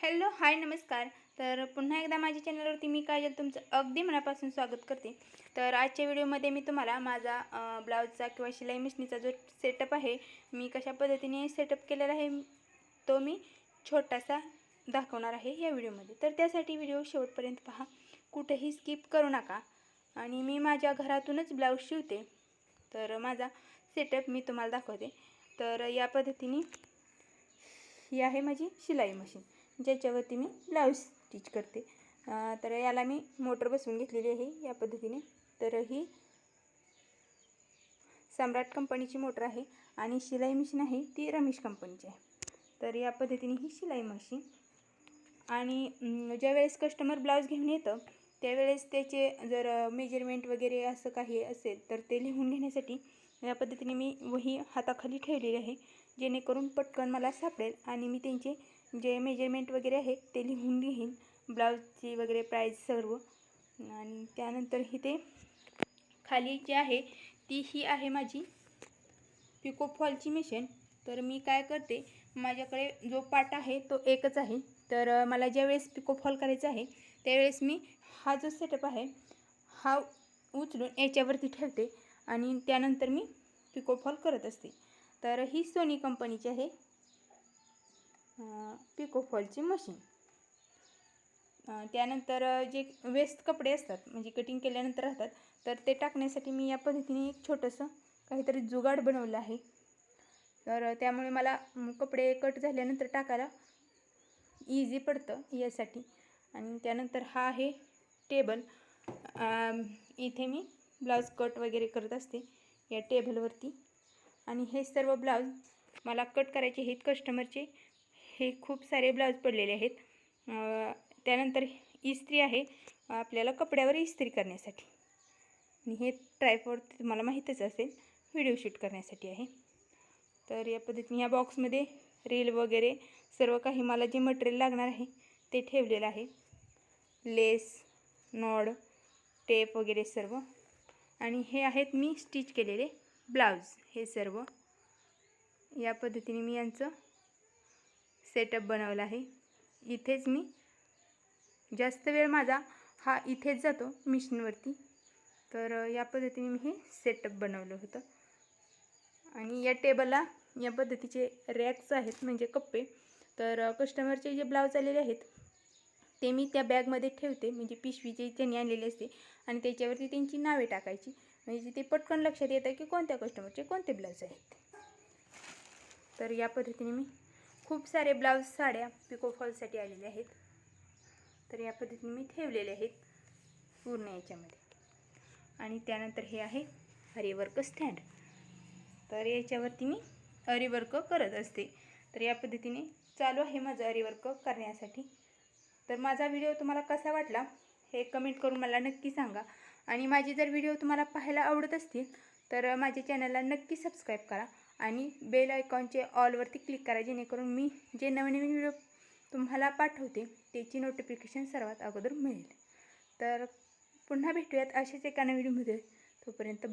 Hello hi नमस्कार. तर पुन्हा एकदा माझ्या चॅनलवरती मी काजल तुमचं अगदी मनापासून स्वागत करते. तर आजच्या व्हिडिओमध्ये मी तुम्हाला माझा ब्लाऊजचा किंवा शिलाई मशीनीचा जो सेटअप आहे, मी कशा पद्धतीने सेटअप केलेला आहे तो मी छोटासा दाखवणार आहे या व्हिडिओमध्ये. तर त्यासाठी व्हिडिओ शेवटपर्यंत पहा, कुठेही स्किप करू नका. आणि मी माझ्या घरातूनच ब्लाऊज शिवते, तर माझा सेटअप मी तुम्हाला दाखवते. तर या पद्धतीने ही आहे माझी शिलाई मशीन, ज्याच्यावरती मी ब्लाऊज स्टिच करते. तर याला मी मोटर बसवून घेतलेली आहे या पद्धतीने. तर ही सम्राट कंपनीची मोटर आहे आणि शिलाई मशीन आहे ती रमेश कंपनीची आहे. तर या पद्धतीने ही शिलाई मशीन. आणि ज्यावेळेस कस्टमर ब्लाऊज घेऊन येतं त्यावेळेस त्याचे जर मेजरमेंट वगैरे असं काही असेल तर ते लिहून घेण्यासाठी या पद्धतीने मी वही हाताखाली ठेवलेली आहे, जेणेकरून पटकन मला सापडेल आणि मी त्यांचे जे मेजरमेंट वगैरे आहे ते लिहून घेईन, ब्लाऊजची वगैरे प्राईस सर्व. आणि त्यानंतर ही ते खाली जी आहे ती ही आहे माझी पिको फॉलची मशीन. तर मी काय करते, माझ्याकडे जो पाट आहे तो एकच आहे. तर मला ज्यावेळेस पिको फॉल करायचा आहे त्यावेळेस मी हा जो सेटअप आहे हा उचलून याच्यावरती ठेवते आणि त्यानंतर मी पिको फॉल करत असते. तर ही सोनी कंपनीची आहे पिको फॉलची मशीन. त्यानंतर जे वेस्ट कपडे असतात म्हणजे कटिंग केल्यानंतर राहतात, तर ते टाकण्यासाठी मी या पद्धतीने एक छोटंसं काहीतरी जुगाड बनवलं आहे. तर त्यामुळे मला कपडे कट झाल्यानंतर टाकायला इझी पडतं यासाठी. आणि त्यानंतर हा आहे टेबल. इथे मी ब्लाऊज कट वगैरे करत असते या टेबलवरती. आणि हे सर्व ब्लाऊज मला कट करायचे आहेत कस्टमरचे. हे खूप सारे ब्लाऊज पडलेले आहेत. त्यानंतर इस्त्री आहे आपल्याला कपड्यावर इस्त्री करण्यासाठी. आणि हे ट्रायपॉड तुम्हाला माहीतच असेल, व्हिडिओ शूट करण्यासाठी आहे. तर या पद्धतीने या बॉक्समध्ये रील वगैरे सर्व काही मला जे मटेरियल लागणार आहे ते ठेवलेलं आहे. लेस, नॉड, टेप वगैरे सर्व. आणि हे आहेत मी स्टिच केलेले ब्लाऊज. हे सर्व या पद्धतीने मी यांचं सेटअप बनवलं आहे. इथेच मी जास्त वेळ माझा हा इथेच जातो मिशनवरती. तर या पद्धतीने मी हे सेटअप बनवलं होतं. आणि या टेबलला या पद्धतीचे रॅक्स आहेत म्हणजे कप्पे. तर कस्टमरचे जे ब्लाऊज आलेले आहेत ते मी त्या बॅगमध्ये ठेवते, म्हणजे पिशवी जी त्यांनी आणलेली असते आणि त्याच्यावरती त्यांची नावे टाकायची, म्हणजे ते पटकन लक्षात येतं की कोणत्या कस्टमरचे कोणते ब्लाऊज आहेत. तर या पद्धतीने मी खूप सारे ब्लाऊज साड्या पिको फॉलसाठी आलेले आहेत. तर या पद्धतीने मी ठेवलेले आहेत पूर्ण याच्यामध्ये. आणि त्यानंतर हे आहे अरीवर्क स्टँड. तर याच्यावरती मी अरीवर्क करत असते. तर या पद्धतीने चालू आहे माझं अरीवर्क करण्यासाठी. तर माझा व्हिडिओ तुम्हाला कसा वाटला हे कमेंट करून मला नक्की सांगा. आणि माझे जर व्हिडिओ तुम्हाला पाहायला आवडत असतील तर माझ्या चॅनलला नक्की सबस्क्राईब करा आणि बेल आयकॉनचे ऑलवरती क्लिक करा, जेणेकरून मी जे नवीन नवीन व्हिडिओ तुम्हाला पाठवते त्याची नोटिफिकेशन सर्वात अगोदर मिळेल. तर पुन्हा भेटूयात अशाच एका नवीन व्हिडिओमध्ये. तोपर्यंत